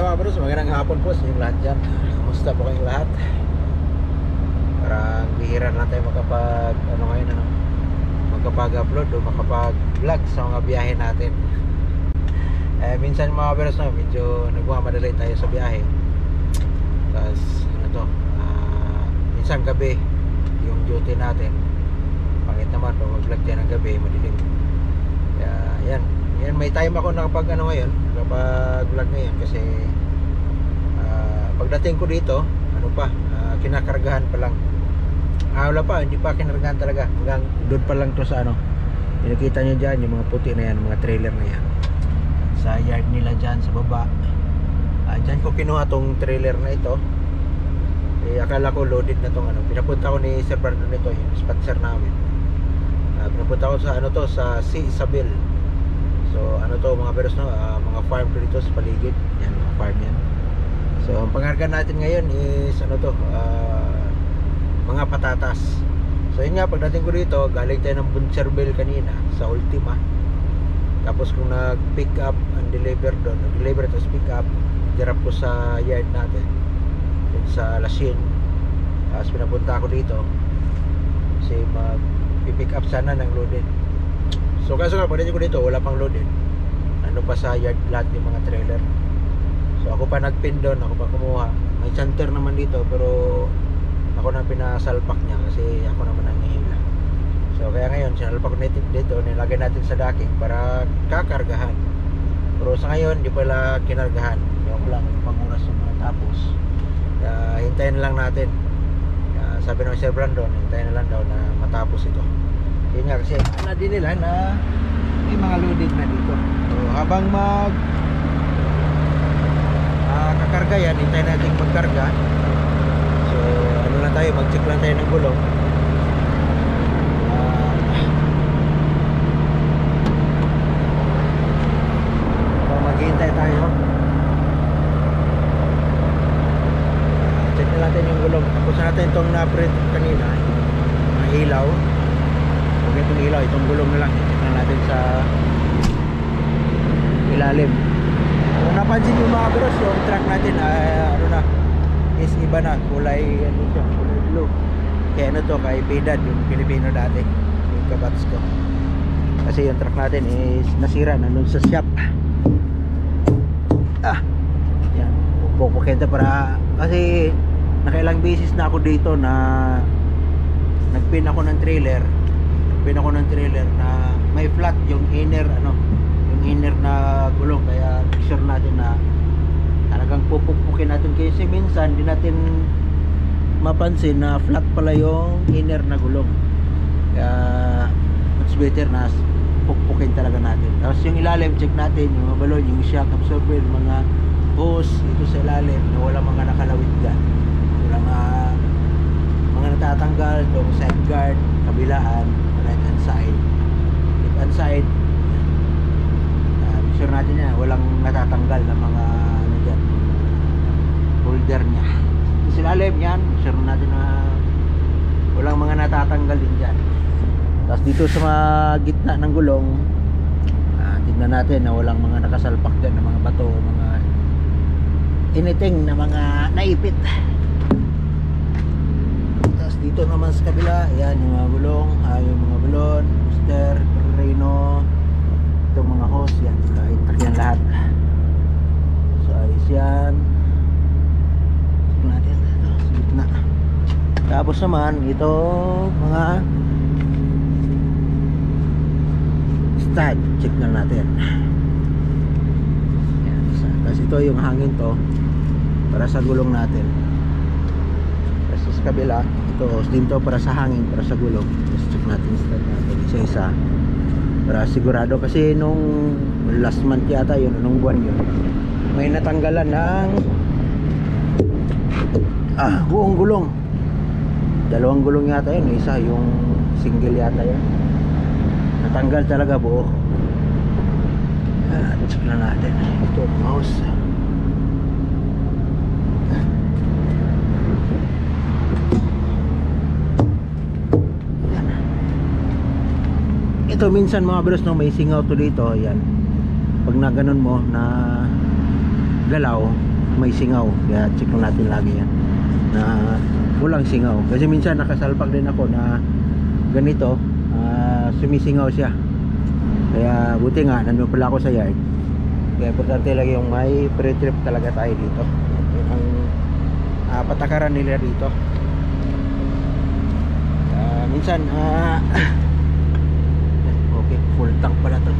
Kaya mga bros, magandang hapon po sa inyong lahat dyan. Kumusta po kayong lahat? Parang bihira lang tayo magkapag-upload o makapag-vlog sa mga biyahe natin. Minsan mga bros, medyo nagmamadali tayo sa biyahe. Tapos minsan gabi yung duty natin. Pangit naman pag mag-vlog tayo ng gabi, madilim. Kaya yan, may time ako nakapag-vlog ngayon kasi pagdating ko dito, kinakargahan pa lang. Wala pa, hindi pa kinargahan talaga. Hanggang doon pa lang to sa nakikita nyo dyan, yung mga puti na yan, mga trailer na yan. Sa yard nila dyan, sa baba. Dyan ko kinuha tong trailer na ito. Akala ko loaded na tong pinapunta ko ni Sir Brandon nito, yung sponsor namin. Pinapunta ko sa sa C. Isabel. So mga beros mga farm ko dito sa paligid. Yan, mga farm yan. So ang pangharga natin ngayon is mga patatas. So yun nga, pagdating ko dito, galing tayo ng Buncherbel kanina sa Ultima. Tapos kung nag-pick up and deliver doon, nag-deliver tapos pick up, dirap ko sa yard natin dun sa Lasin. Tapos pinapunta ako dito kasi mag-pick up sana ng loaded. So kaso nga, pagdating ko dito, wala pang loaded. Pa sa yard lahat yung mga trailer. So ako pa nagpin doon, ako pa kumuha. May center naman dito, pero ako na pinasalpak niya kasi ako naman ang hihila. So kaya ngayon, sinalpak natin dito, nilagay natin sa docking para kakargahan. Pero sa ngayon, hindi pala kinargahan. Yung lang, panguras yung mga tapos. Hintayin na lang natin. Sabi ng Sir Brandon, hintayin na lang daw na matapos ito. Yun nga kasi, din nila na may mga loaded na dito. So habang kakarga yan, hintayin natin magkarga. So lang tayo, mag-check lang tayo ng gulong. Maghihintay tayo. Check na natin yung gulong. Tapos natin itong na-print kanina, ilaw. Huwag itong ilaw, itong gulong na lang. Check na natin sa ilalim. Kung napansin yung mga bros, yung truck natin is iba na, kulay blue. Kaya kay Pedad, yung Pilipino dati, yung kabats ko. Kasi yung truck natin is nasira, nandun sa shop. Yan, pupukenta para, kasi nakailang beses na ako dito na nagpin ako ng trailer na may flat yung inner na gulong. Kaya sure natin na talagang pupupukin natin, kasi minsan di natin mapansin na flat pala yung inner na gulong. Kaya much better na pupukin talaga natin. Tapos yung ilalim, check natin yung mga balon, yung shock absorber, mga hose ito sa ilalim na wala mga nakalawit dyan, wala mga natatanggal. Itong side guard, kabilaan, right hand side, left hand side, sure natin yan, walang natatanggal na mga dyan, holder nya. Sa ilalim yan, sure natin na walang mga natatanggal din dyan. Tapos dito sa mga gitna ng gulong, tignan natin na walang mga nakasalpak dyan na mga bato, mga anything na mga naipit. Tapos dito naman sa kabila, yan yung mga gulong, yung mga balon, booster, reno, itong mga hose, yan, intak yan lahat. So ayos yan. Check natin ito sa gitna. Tapos naman ito mga stud, check na natin. Yan, tapos ito yung hangin to para sa gulong natin. Tapos sa kabila ito din to para sa hangin, para sa gulong. Tapos check natin stud natin isa-isa para sigurado, kasi nung last month yata yun, nung buwan yun, may natanggalan ng buong gulong. Dalawang gulong yata yun, isa yung single yata yun, natanggal talaga buo. Check na natin ito, mouse. Ito minsan mga bros, may singaw to dito. Yan, pag na ganun mo na galaw, may singaw, kaya check lang natin lagi yan na walang singaw, kasi minsan nakasalpak din ako na ganito, sumisingaw siya. Kaya buti nga nandun pala ako sa yard. Kaya importante lagi yung may pre-trip talaga tayo dito. Yun ang patakaran nila dito. Minsan okay, full tank pala to.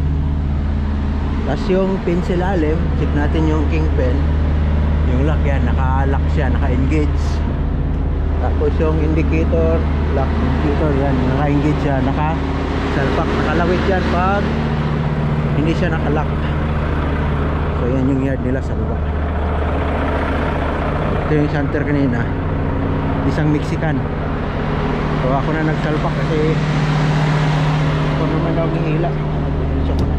Tapos yung pin sa ilalim, check natin yung kingpin. Yung lock yan, naka-lock siya, naka-engage. Tapos yung indicator, lock indicator yan, naka-engage siya, naka-salpak, nakalawit yan pag hindi siya naka-lock. So yan yung yard nila sa baba. Ito yung center kanina, isang Mexican. So ako na nagsalpak kasi ako naman daw hihila. Nagpipilisyo ko na.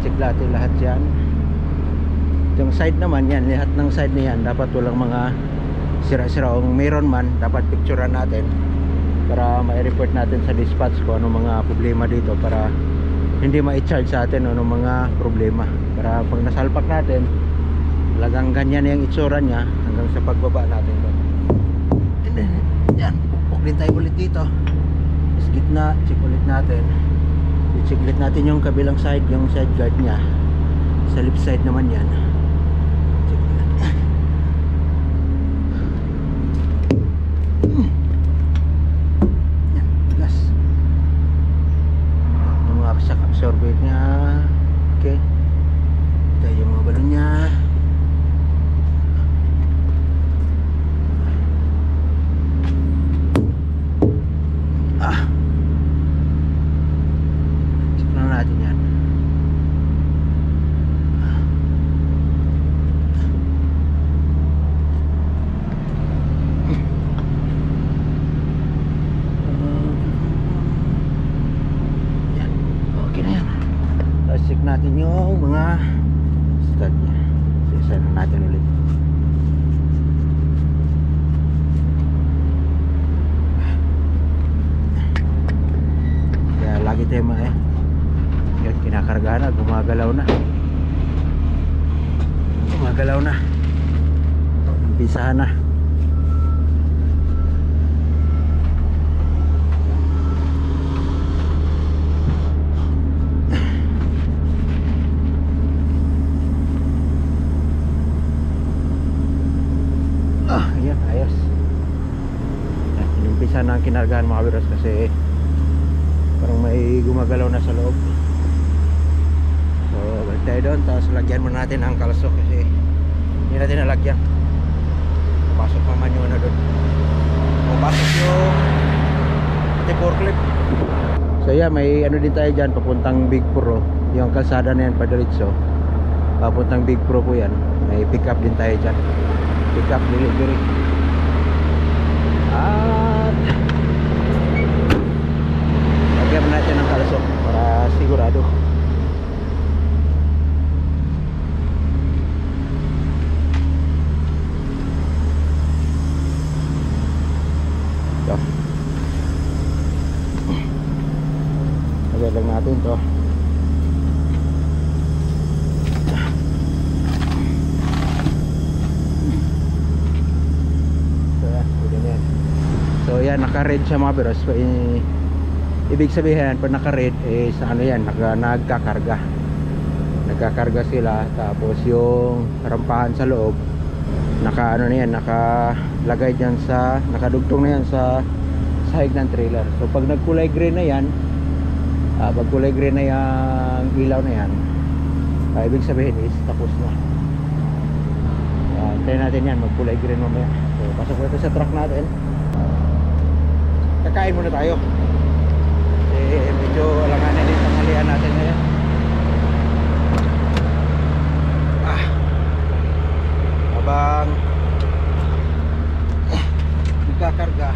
Check natin lahat yan. Yung side naman yan, lahat ng side na yan dapat walang mga sira-sira. Kung mayroon man, dapat picturean natin para ma-report natin sa dispatch kung anong mga problema dito, para hindi ma-charge sa atin anong mga problema. Para pag nasalpak natin, talagang ganyan yung itsura niya hanggang sa pagbaba natin doon. And then, yan, pupok din tayo ulit dito. Is gitna, check ulit natin. I-check ulit natin yung kabilang side, yung side guard niya. Sa left side naman yan. Check ulit. Yan, gas. Yung mga shock absorber niya. Okay. Ito yung mga balon niya. Check natin yung mga stud nya. Isa na natin ulit. Kaya lagi tema yun, kinakarga na, gumagalaw na. Gumagalaw na. Umpisahan na. Ayan, ayos. Inumpisa na ang kinargahan mga kabiros kasi parang may gumagalaw na sa loob. So balik tayo doon, tapos lagyan muna natin ang kalsok kasi hindi natin nalagyan. Pasok naman yung ano doon. Pasok yung forklift. So yeah, may ano din tayo dyan papuntang Big Pro. Yung kalsada na yan padiretso papuntang Big Pro po yan. May pick up din tayo dyan, pick up delivery. At lagyan natin ng kalsok para sigurado. So lagyan lang natin to. So yan, naka-red siya mga biros. Ibig sabihin pag naka-red sa ano yan, nagkakarga. Nagkakarga sila. Tapos yung rampahan sa loob, naka-ano na yan, nakalagay dyan sa, nakadugtong na yan sa sahig ng trailer. So pag nagkulay green na yan, pag kulay green na yung ilaw na yan, ibig sabihin is tapos na. Tayo natin yan, magkulay green mamaya. So pasok natin sa truck natin. Kakain muna tayo. Medyo alanganin yung tanghalian natin ngayon. Habang nagkakarga,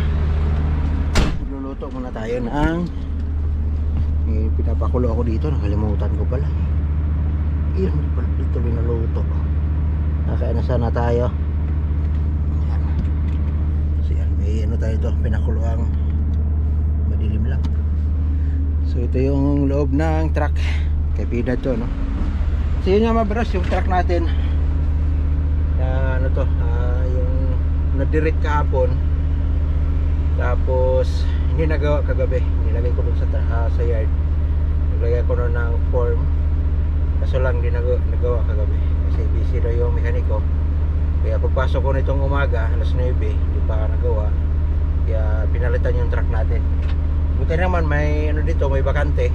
magluluto muna tayo ng pinapakulo ako dito, nakalimutan ko pala. Iyon pala dito binuluto ko. Kakain na sana tayo. Ayan. So yan, may ano tayo to, pinakuloang madilim lang. So ito yung loob ng truck kay Pida to, no? So yun nga mga bros, yung truck natin ano to, yung nadirit kahapon, tapos hindi nagawa kagabi. Nilagay ko dun sa yard, naglagay ko nun ng form, kaso lang hindi nagawa kagabi kasi busy daw yung mekaniko. Kaya pagpasok ko nitong umaga alas 9, hindi pa nagawa, kaya pinalitan yung truck natin. Buti naman may ano dito, may bakante.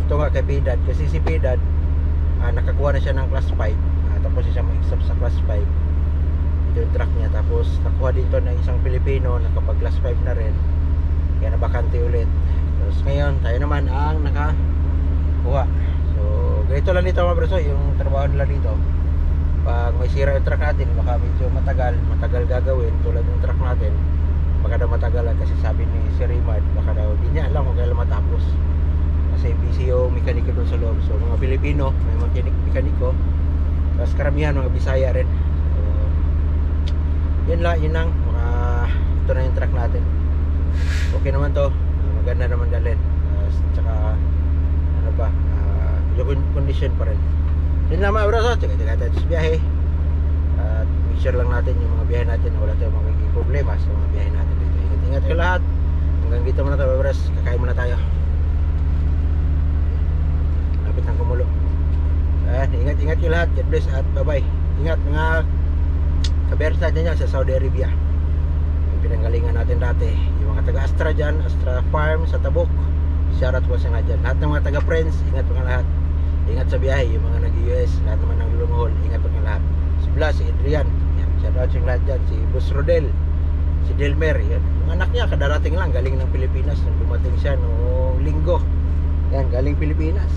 Ito nga kay Pidad, kasi si Pidad nakakuha na siya ng class 5, tapos siya mag-exam sa class 5. Ito yung truck niya. Tapos nakuha dito ng isang Pilipino, nakapag class 5 na rin, kaya nabakante ulit. Tapos ngayon tayo naman ang nakakuha. So ganito lang dito mga braso, yung trabaho nila dito. Pag may sira yung truck natin, baka medyo matagal gagawin. Tulad ng truck natin, baka daw matagalan, kasi sabi ni Sir Rimad, baka daw di niya alam kung kailan matapos, kasi busy yung mekaniko doon sa loob. So mga Pilipino, may mekaniko, tapos karamihan mga Bisaya rin. So yun lang, ito na yung truck natin. Okay naman to, maganda naman dalhin. Tsaka ano ba, yung condition pa rin. Yun lang mga braso, tsaka tayo sa biyahe. At make sure lang natin yung mga biyahe natin na wala tayong magiging problema sa mga biyahe natin dito. Ingat kayo lahat. Hanggang dito muna tayo mga braso, kakain muna tayo. Lapit ng kumulo. Ingat kayo lahat. God bless at bye bye. Ingat mga kabersa dyan sa Saudi Arabia, yung pinanggalingan natin dati, yung mga taga Astra dyan, Astra Farm sa Tabuk, shoutout po sa nga dyan. Lahat ng mga taga Friends, ingat po nga lahat. Ingat sa biyahe, yung mga nag-US, lahat naman ng long haul, ingat po nga lahat. Si Blas, si Adrian, yan, shoutout sa lahat dyan. Si Boss Rodel, si Delmer, yan. Yung anak niya kadarating lang, galing ng Pilipinas. Nung dumating siya noong linggo, yan, galing Pilipinas,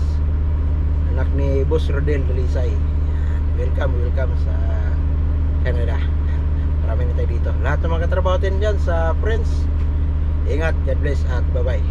anak ni Boss Rodel Dalisay. Yan, welcome sa Canada. Marami na tayo dito. Lahat ng mga katrabaho din dyan sa Friends, ingat, God bless at bye bye.